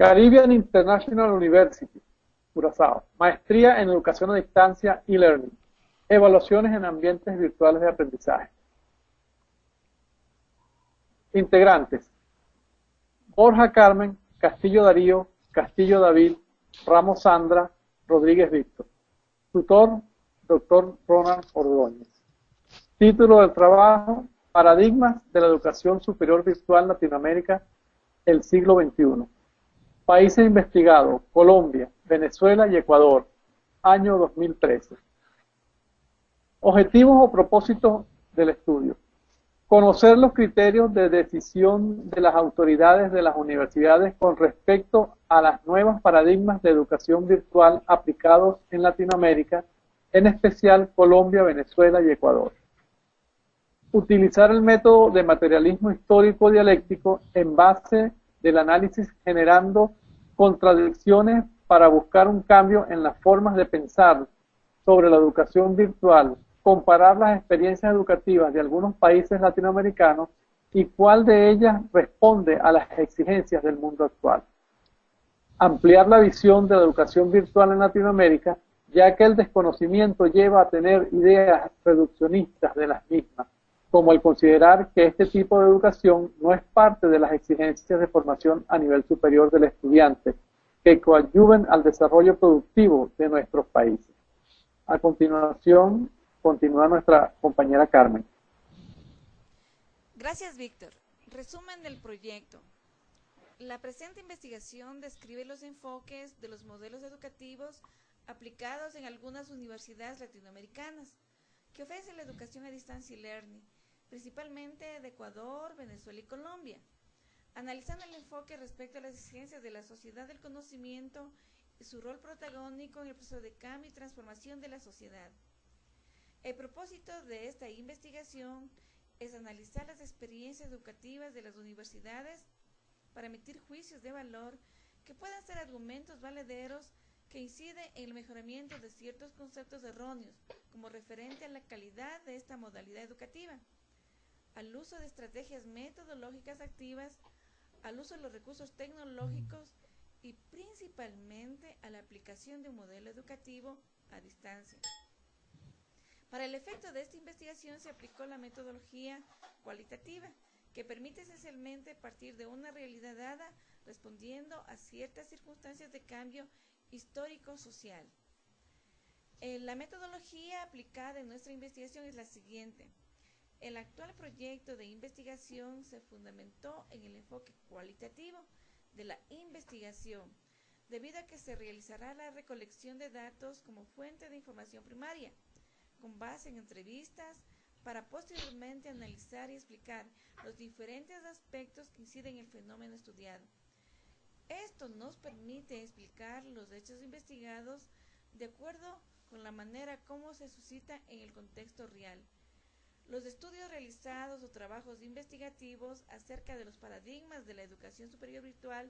Caribbean International University, Curazao. Maestría en Educación a Distancia e-Learning. Evaluaciones en ambientes virtuales de aprendizaje. Integrantes: Borja Carmen, Castillo Darío, Castillo David, Ramos Sandra, Rodríguez Víctor. Tutor: Dr. Ronald Ordóñez. Título del trabajo: Paradigmas de la Educación Superior Virtual Latinoamérica, el siglo XXI. Países investigados: Colombia, Venezuela y Ecuador. Año 2013. Objetivos o propósitos del estudio: conocer los criterios de decisión de las autoridades de las universidades con respecto a los nuevos paradigmas de educación virtual aplicados en Latinoamérica, en especial Colombia, Venezuela y Ecuador. Utilizar el método de materialismo histórico dialéctico en base del análisis generando contradicciones para buscar un cambio en las formas de pensar sobre la educación virtual, comparar las experiencias educativas de algunos países latinoamericanos y cuál de ellas responde a las exigencias del mundo actual. Ampliar la visión de la educación virtual en Latinoamérica, ya que el desconocimiento lleva a tener ideas reduccionistas de las mismas, como el considerar que este tipo de educación no es parte de las exigencias de formación a nivel superior del estudiante, que coadyuven al desarrollo productivo de nuestros países. A continuación, continúa nuestra compañera Carmen. Gracias, Víctor. Resumen del proyecto. La presente investigación describe los enfoques de los modelos educativos aplicados en algunas universidades latinoamericanas que ofrecen la educación a distancia y learning, principalmente de Ecuador, Venezuela y Colombia, analizando el enfoque respecto a las exigencias de la sociedad del conocimiento y su rol protagónico en el proceso de cambio y transformación de la sociedad. El propósito de esta investigación es analizar las experiencias educativas de las universidades para emitir juicios de valor que puedan ser argumentos valederos que inciden en el mejoramiento de ciertos conceptos erróneos como referente a la calidad de esta modalidad educativa, al uso de estrategias metodológicas activas, al uso de los recursos tecnológicos y principalmente a la aplicación de un modelo educativo a distancia. Para el efecto de esta investigación se aplicó la metodología cualitativa, que permite esencialmente partir de una realidad dada respondiendo a ciertas circunstancias de cambio histórico-social. La metodología aplicada en nuestra investigación es la siguiente. El actual proyecto de investigación se fundamentó en el enfoque cualitativo de la investigación, debido a que se realizará la recolección de datos como fuente de información primaria, con base en entrevistas, para posteriormente analizar y explicar los diferentes aspectos que inciden en el fenómeno estudiado. Esto nos permite explicar los hechos investigados de acuerdo con la manera como se suscita en el contexto real. Los estudios realizados o trabajos investigativos acerca de los paradigmas de la educación superior virtual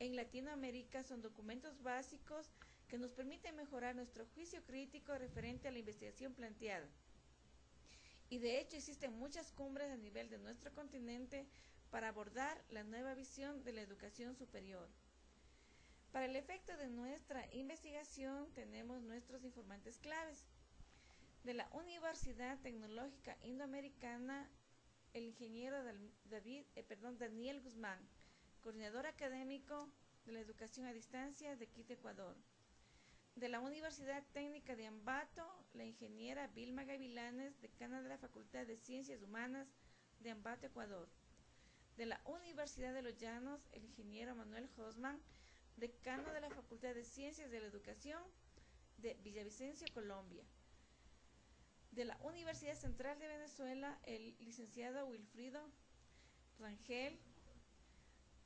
en Latinoamérica son documentos básicos que nos permiten mejorar nuestro juicio crítico referente a la investigación planteada. Y de hecho existen muchas cumbres a nivel de nuestro continente para abordar la nueva visión de la educación superior. Para el efecto de nuestra investigación tenemos nuestros informantes claves. De la Universidad Tecnológica Indoamericana, el ingeniero Daniel Guzmán, coordinador académico de la educación a distancia de Quito, Ecuador. De la Universidad Técnica de Ambato, la ingeniera Vilma Gavilanes, decana de la Facultad de Ciencias Humanas de Ambato, Ecuador. De la Universidad de Los Llanos, el ingeniero Manuel Hosman, decano de la Facultad de Ciencias de la Educación de Villavicencio, Colombia. De la Universidad Central de Venezuela, el licenciado Wilfrido Rangel,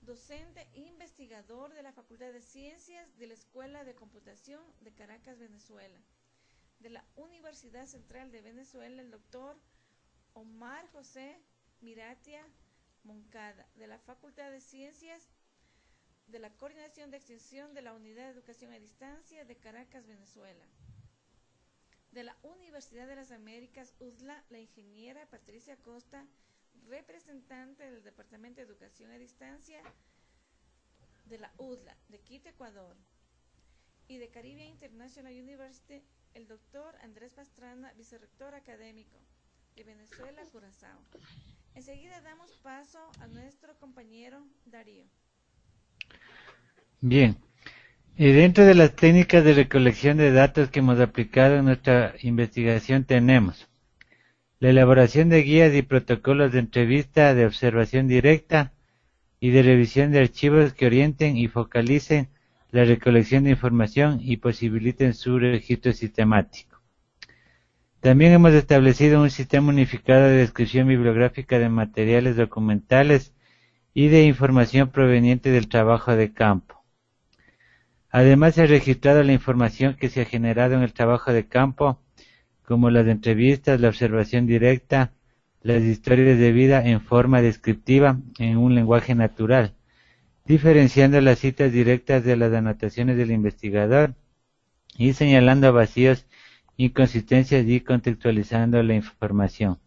docente e investigador de la Facultad de Ciencias de la Escuela de Computación de Caracas, Venezuela. De la Universidad Central de Venezuela, el doctor Omar José Miratia Moncada, de la Facultad de Ciencias de la Coordinación de Extensión de la Unidad de Educación a Distancia de Caracas, Venezuela. De la Universidad de las Américas, USLA, la ingeniera Patricia Costa, representante del Departamento de Educación a Distancia de la UDLA de Quito, Ecuador, y de Caribbean International University, el doctor Andrés Pastrana, vicerrector académico de Venezuela, Curazao. Enseguida damos paso a nuestro compañero Darío. Bien, dentro de las técnicas de recolección de datos que hemos aplicado en nuestra investigación tenemos la elaboración de guías y protocolos de entrevista, de observación directa y de revisión de archivos que orienten y focalicen la recolección de información y posibiliten su registro sistemático. También hemos establecido un sistema unificado de descripción bibliográfica de materiales documentales y de información proveniente del trabajo de campo. Además, se ha registrado la información que se ha generado en el trabajo de campo, como las entrevistas, la observación directa, las historias de vida en forma descriptiva en un lenguaje natural, diferenciando las citas directas de las anotaciones del investigador y señalando vacíos, inconsistencias y contextualizando la información,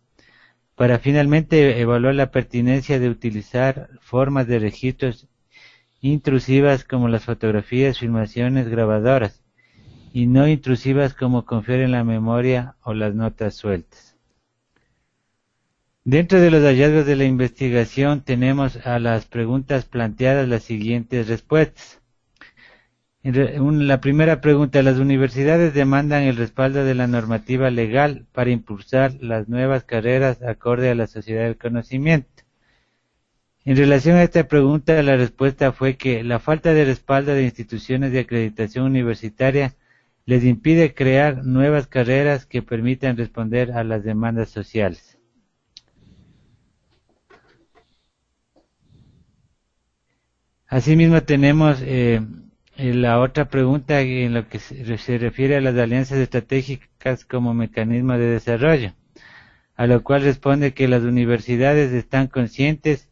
para finalmente evaluar la pertinencia de utilizar formas de registros intrusivas como las fotografías, filmaciones, grabadoras, y no intrusivas como confiar en la memoria o las notas sueltas. Dentro de los hallazgos de la investigación tenemos a las preguntas planteadas las siguientes respuestas. La primera pregunta: las universidades demandan el respaldo de la normativa legal para impulsar las nuevas carreras acorde a la sociedad del conocimiento. En relación a esta pregunta, la respuesta fue que la falta de respaldo de instituciones de acreditación universitaria les impide crear nuevas carreras que permitan responder a las demandas sociales. Asimismo tenemos la otra pregunta en lo que se refiere a las alianzas estratégicas como mecanismo de desarrollo, a lo cual responde que las universidades están conscientes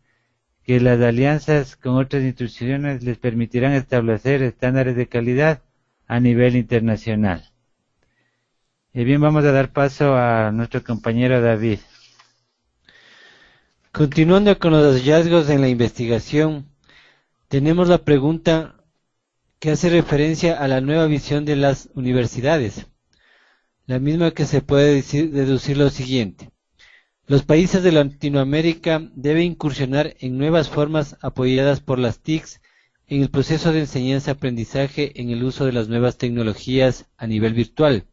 que las alianzas con otras instituciones les permitirán establecer estándares de calidad a nivel internacional. Bien, vamos a dar paso a nuestro compañero David. Continuando con los hallazgos en la investigación, tenemos la pregunta que hace referencia a la nueva visión de las universidades, la misma que se puede deducir lo siguiente: los países de Latinoamérica deben incursionar en nuevas formas apoyadas por las TICs en el proceso de enseñanza-aprendizaje en el uso de las nuevas tecnologías a nivel virtual.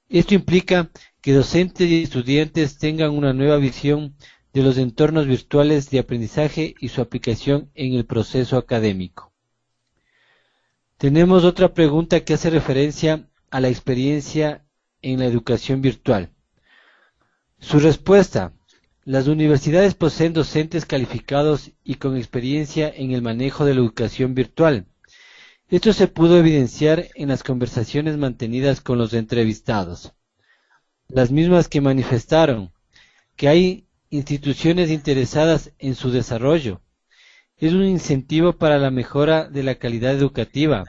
Esto implica que docentes y estudiantes tengan una nueva visión de los entornos virtuales de aprendizaje y su aplicación en el proceso académico. Tenemos otra pregunta que hace referencia a la experiencia en la educación virtual. Su respuesta: las universidades poseen docentes calificados y con experiencia en el manejo de la educación virtual. Esto se pudo evidenciar en las conversaciones mantenidas con los entrevistados, las mismas que manifestaron que hay instituciones interesadas en su desarrollo. Es un incentivo para la mejora de la calidad educativa,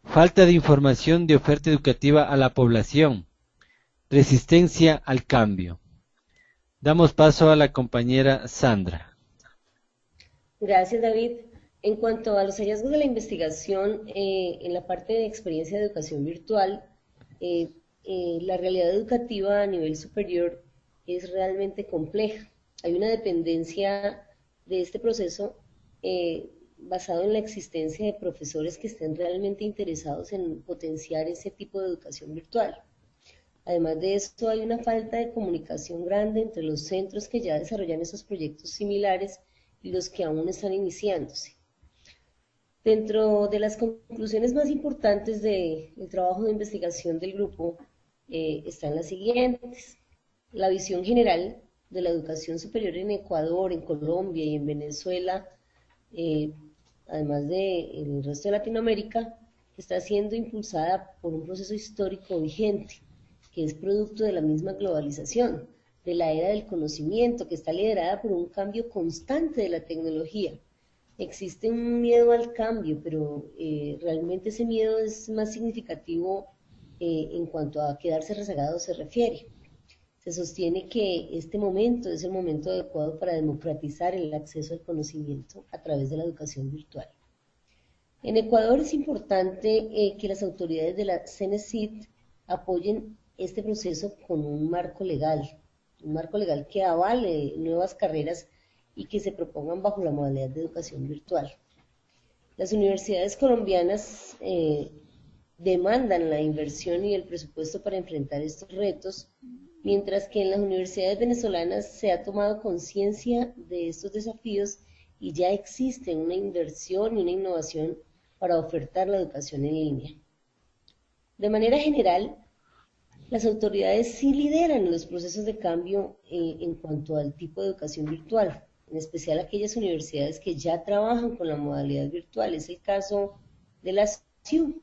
falta de información de oferta educativa a la población, resistencia al cambio. Damos paso a la compañera Sandra. Gracias, David. En cuanto a los hallazgos de la investigación, en la parte de experiencia de educación virtual, la realidad educativa a nivel superior es realmente compleja. Hay una dependencia de este proceso basado en la existencia de profesores que estén realmente interesados en potenciar ese tipo de educación virtual. Además de esto, hay una falta de comunicación grande entre los centros que ya desarrollan esos proyectos similares y los que aún están iniciándose. Dentro de las conclusiones más importantes del trabajo de investigación del grupo están las siguientes. La visión general de la educación superior en Ecuador, en Colombia y en Venezuela, además del resto de Latinoamérica, está siendo impulsada por un proceso histórico vigente, que es producto de la misma globalización, de la era del conocimiento, que está liderada por un cambio constante de la tecnología. Existe un miedo al cambio, pero realmente ese miedo es más significativo en cuanto a quedarse rezagado se refiere. Se sostiene que este momento es el momento adecuado para democratizar el acceso al conocimiento a través de la educación virtual. En Ecuador es importante que las autoridades de la CENESID apoyen este proceso con un marco legal que avale nuevas carreras y que se propongan bajo la modalidad de educación virtual. Las universidades colombianas demandan la inversión y el presupuesto para enfrentar estos retos, mientras que en las universidades venezolanas se ha tomado conciencia de estos desafíos y ya existe una inversión y una innovación para ofertar la educación en línea. De manera general, las autoridades sí lideran los procesos de cambio en cuanto al tipo de educación virtual, en especial aquellas universidades que ya trabajan con la modalidad virtual. Es el caso de las SIU,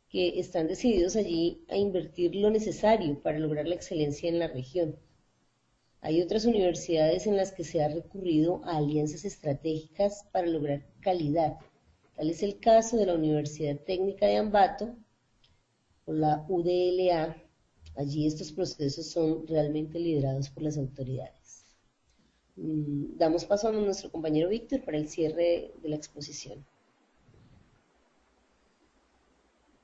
que están decididos allí a invertir lo necesario para lograr la excelencia en la región. Hay otras universidades en las que se ha recurrido a alianzas estratégicas para lograr calidad. Tal es el caso de la Universidad Técnica de Ambato o la UDLA. Allí estos procesos son realmente liderados por las autoridades. Damos paso a nuestro compañero Víctor para el cierre de la exposición.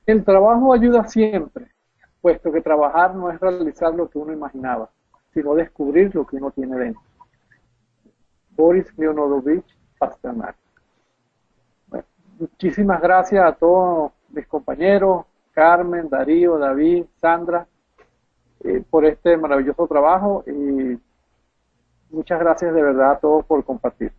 El trabajo ayuda siempre, puesto que trabajar no es realizar lo que uno imaginaba, sino descubrir lo que uno tiene dentro. Boris Leonidovich Pasternak. Bueno, muchísimas gracias a todos mis compañeros, Carmen, Darío, David, Sandra, por este maravilloso trabajo y muchas gracias de verdad a todos por compartir.